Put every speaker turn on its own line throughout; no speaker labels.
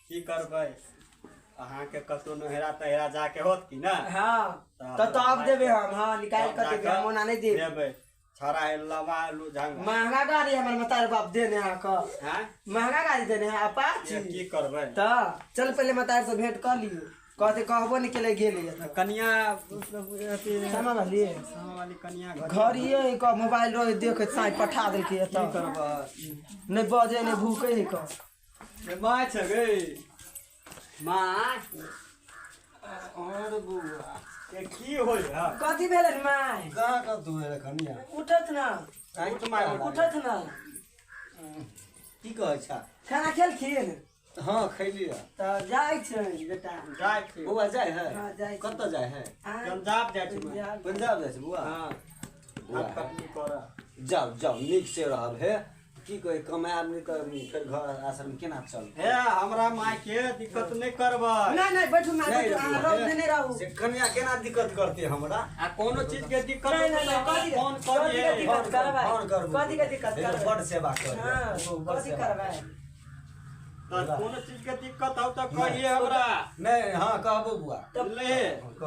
की करबै अहाँ के कतो नहरा तहरा जाके होत की ना
हां तो अब देबे हम हां निकाल के देबे हम ओना नहीं
देबे छड़ा लवा लू झंगा
महंगा गाड़ी हमर मतार बाप देने है का
हैं
महंगा गाड़ी देने है अपाची
की करबै
त चल पहले मतार से भेंट कर लियो कहते कहबो निकले गेले
कन्या अथी
सामा वाली
कन्या
घर ये का मोबाइल रो देख साई पठा दे के त
करबै
नहीं बजे नहीं भूखे है का
माय छ गे माय और बुआ के की होय है
कथी भेल माय
कहाँ का तू है कन्या
उठत ना उठत ना
की कहै छा
खाना खेलखिन
हाँ खैली
त जाय छै बेटा
जाय छी
बुआ जाय है
हां जाय
कत जाय है
पंजाब जाय छी
पंजाब जाय छै बुआ
हां
बुआ
कटनी कर
जाओ जाओ नीक से रहब है की कहे कमाएब नहीं कर फिर घर आश्रम केना चल
हे हमरा माय के दिक्कत नहीं करबै
नहीं नहीं बैठू ना बैठू रहो देने रहू
से कन्या केना दिक्कत करते हमरा
आ कोनो चीज के दिक्कत
नहीं कथी
फोन करिए
दिक्कत करबै
फोन करबू
कथी के दिक्कत करबै
बड़ सेवा कर
हां कथी करबै
त कोनो चीज के दिक्कत हो त कहिए हमरा
नहीं हां कहबो बुआ
ले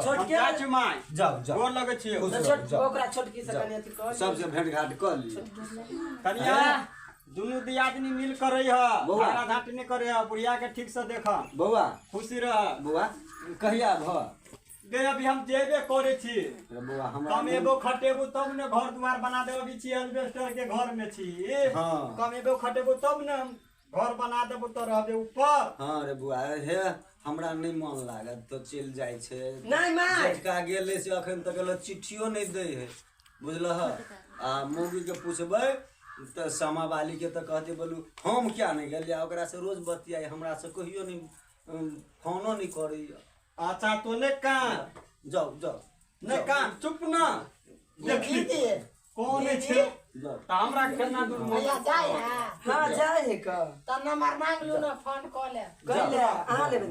छोट के
जाय छी माय
जाओ जाओ
गोर लगे छी
छोट ओकरा छोटकी से कनी अथी कर
सबसे भेंट घाट कर ली
कनिया दुनु दियादनी मिल कर रही है भाड़ा घाटी नहीं करे है बुढ़िया के ठीक से देखा
बउआ
खुशी रह
बुआ कहिया भ
गे अभी हम जेबे करे छी
बुआ हमरा
कमेबो खटेबो तब ने घर द्वार बना देबो अभी छी एल्वेस्टर के घर में छी
हां
कमेबो खटेबो तब ने हम घर बना देबो तो रहबे ऊपर
हां रे बुआ हे हमरा नहीं मन लागत तो चल जाय छे
नहीं माय
झटका गेले से अखन तक चिट्ठियो नहीं दे है बुझलह आ मौगी के पूछबै तो समा वाली के तो कहते बोलू हम क्या नहीं गेलिया ओकरा से रोज बतियाई हमरा से कहियो नहीं फोनो नहीं करी
अच्छा तो ने कान
जाओ जाओ
ने कान चुप ना देखी कौन है त हमरा केना दूर
भैया जाय है
हां जाय है का
त नंबर मांग लू ना फोन कॉल है
कहले आ लेबे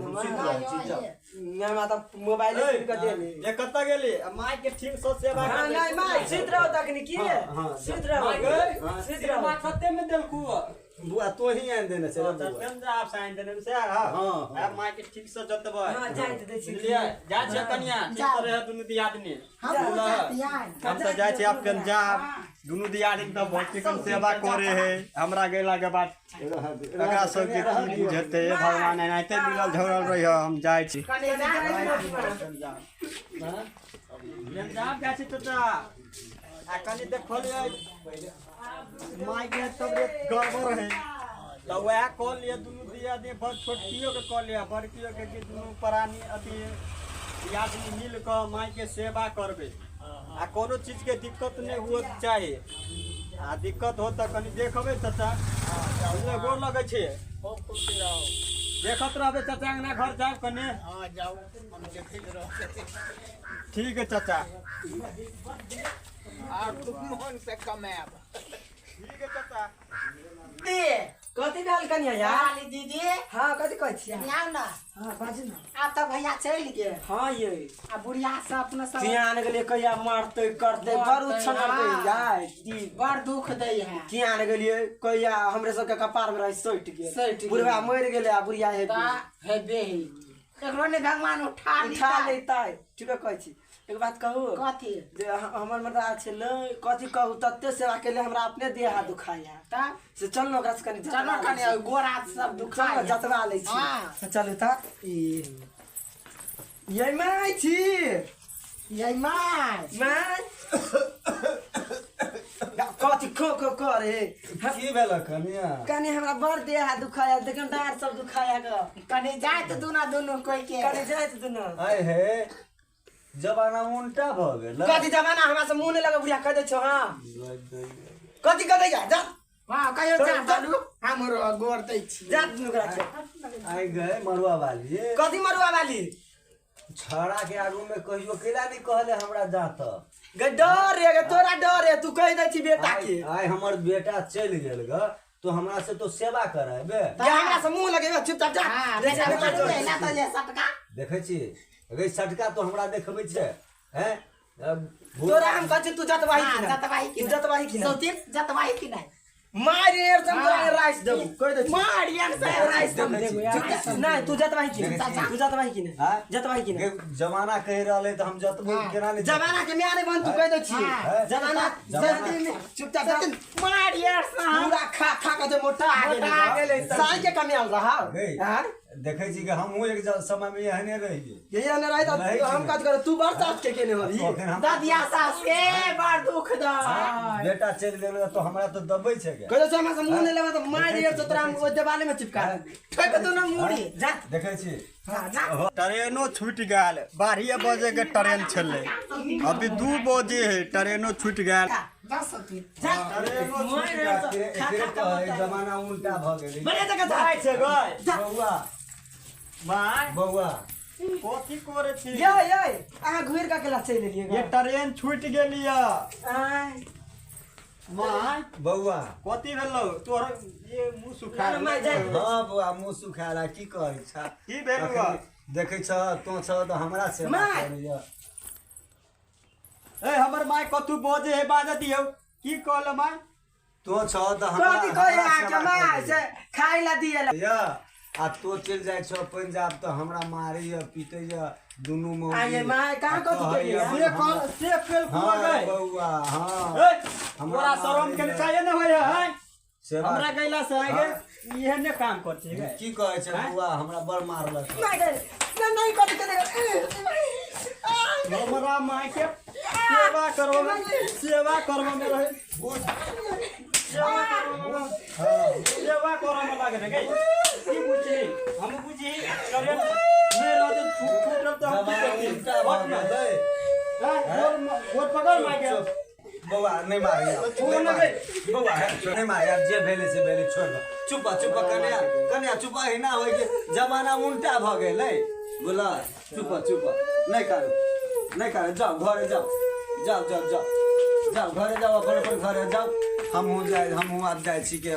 मैं माता मोबाइल के दे ले
ये कत्ता गेली माय के ठीक से सेवा
हां नहीं माय सीध रहो तकनीकी सीध रहो सीध रहो
माय खत्ते में देलकू
बुआ तो ही आन देने से
पंजाब साइन देने से हां अब माय के ठीक से जतबे
हां जाय त दे छी
बुझलिए जा छै कन्या ठीक रहे दुनु दियादनी हम तो जाय छी आप पंजाब दुनु दियादनी तो बहुत कम सेवा करे है हमरा गेला के बाद एकरा सब के की बुझते भगवान एनाते मिलल झगड़ल रही हम जाय छी पंजाब जाय छी चाचा आ कनी देखलिए माय के तबियत गड़बड़ है तो वह कॉल लिया दुनु दिया दे बस छोटकियो के कॉल लिया बड़कियो के दुनु प्राणी अथी आदमी मिल के माय के सेवा करबे आ कोनो चीज के दिक्कत नहीं हुए चाहिए आ दिक्कत हो त कनी देखबे चाचा उसने गोर लगे छे खूब खुशी रहो देखत रहबे चाचा अंगना घर जाओ कने हां जाओ हम देखत रहो ठीक है चाचा
और तुम मन से कमाब
ठीक है चाचा
दे
कथी भेल कनिया यार
वाली दीदी
हां कथी कहै छी
न्याव ना
हां बाजी ना
आ तो भैया चल गए
हां ये
आ बुढ़िया से अपना सब
कियान गेले कहिया मारते करते बड़ उछनल दे जाय दी
बड़ दुख दे है
कियान गेलिए कहिया हमरे सब के कपार में रह सट
सटि
गेल
गेल।
बुढ़वा मर गेले आ बुढ़िया है
ता है बे एकरो ने भगवान उठा
उठा लेता ठीक कहै छी एक बात कहू
कथी
जे हमर मर्दा छै ल कथी कहू तत्ते सेवा केले हमरा अपने देह हाथ दुखाया
ता
से चल न ओकरा से कनी
चलो कने गोरा सब दुखा
चल जतवा ले छी
हां
चल त ये माय छी
ये माय
माय कथी खो करे
की भेल कन्या
कनी हमरा बड़ देह हाथ दुखाया देखन डार सब दुखाया ग
कने जाय त दुना दुनु कोई के
कनी जाय त न
आय हे जमाना उल्टा भ गेल
कथी जमाना हमरा से मुंह नहीं लगे बुढ़िया कह दे छो हां कथी कह दे जा
हां कहियो जा बालू हमरो गोर दै छी
जा नुकरा छ
आय गए मरुआ वाली
कथी मरुआ वाली
छड़ा के आगू में कहियो केला नहीं कहले हमरा जात
गे डर रे गे तोरा डर रे तू कह दे छी बेटा के
आय हमर बेटा चल गेल ग तो हमरा से तो सेवा कराबे
ये हमरा से मुंह लगे चुपचाप जा
हां
रे जा
बेटा ले त ले सटका
देखे छी अगे सटका तो हमरा देखबै छै हैं
तोरा हम कहै छी तू जतवाही की ना
जतवाही की
तू जतवाही की ना
सौतीन जतवाही की नहीं
मार यार तुम राइस दे कह दे
मार यार से राइस दम देबो यार
नहीं तू जतवाही कि तू जतवाही कि
हाँ?
जतवाही कि
जमाना कह रहले त हम जतबो केना नहीं
जमाना के म्यारे बन तू कह दे छी जमाना चुपचाप
मार यार से
पूरा खा खा के जो मोटा आ गेले साई के कमियाल रहा हां
देखे छी कि हम एक समय में एहने रहिए
यही ने रही तो हम काज करे तू बर्दाश्त के केने होली
दादिया सास के बड़ दुख दा
बेटा चल गेल तो हमरा तो दबै छै के
कह दे हमरा से मुंह ने लेबा तो मार यार तो तोरा ओ देवाले में चिपका ठोक तो ना मुड़ी जा
देखे छी
ट्रेनो छूट गेल 12 बजे के ट्रेन छले अभी 2 बजे है ट्रेनो छूट गेल
ट्रेनो छूट गेल एकरे तो जमाना उल्टा भ गेलै
बड़े जगह
जाय छै गय
बौआ
माय
बौआ
कथी करे छी
ये आ घुर का केला चल लिए
ये ट्रेन छूट गेलिया माय
बौआ
कथी भेलौ तोर ये मुंह सुखा
माय जाय
हां बौआ मुंह सुखाला की करै छ
की भेलौ
देखे छ तो छ तो हमरा से
माय।
ए हमर माय कथू बजे है बाजा दियौ की कहल माय
तो छ तो हमरा
कथी कह आ के माय से खाइ ला दिए
या आ तो चल जाय छ पंजाब तो हमरा मारैया पीटैया दुनू में
आ ये माय कहां कथी कह
से फेल कुआ
हां
गए
बौआ हां
ए हमरा शरम के चाहिए न होय है
सेवा
हमरा गैला से आगे इहे ने काम करछे गे
की कहै छै बौआ हमरा बड़ मारलक
माय गए नहीं कथी करे
हमरा माय के सेवा करबो में रहे सेवा करो में लागे रे की बुझी हम बुझी करे मैं रोज फूट तो हम
उल्टा भ गेलै
गोद पकड़ माय के
बौआ नहीं मारे
छोड़ ना गई
बौआ नहीं मारे यार जे भेले से भेले छोड़ दो चुप कन्या चुप है ना होय के जमाना उल्टा भ गेलै बोला चुप नहीं कर जाओ घरे जाओ घरे जाओ अपन घरे जाओ हम आब जाय छी के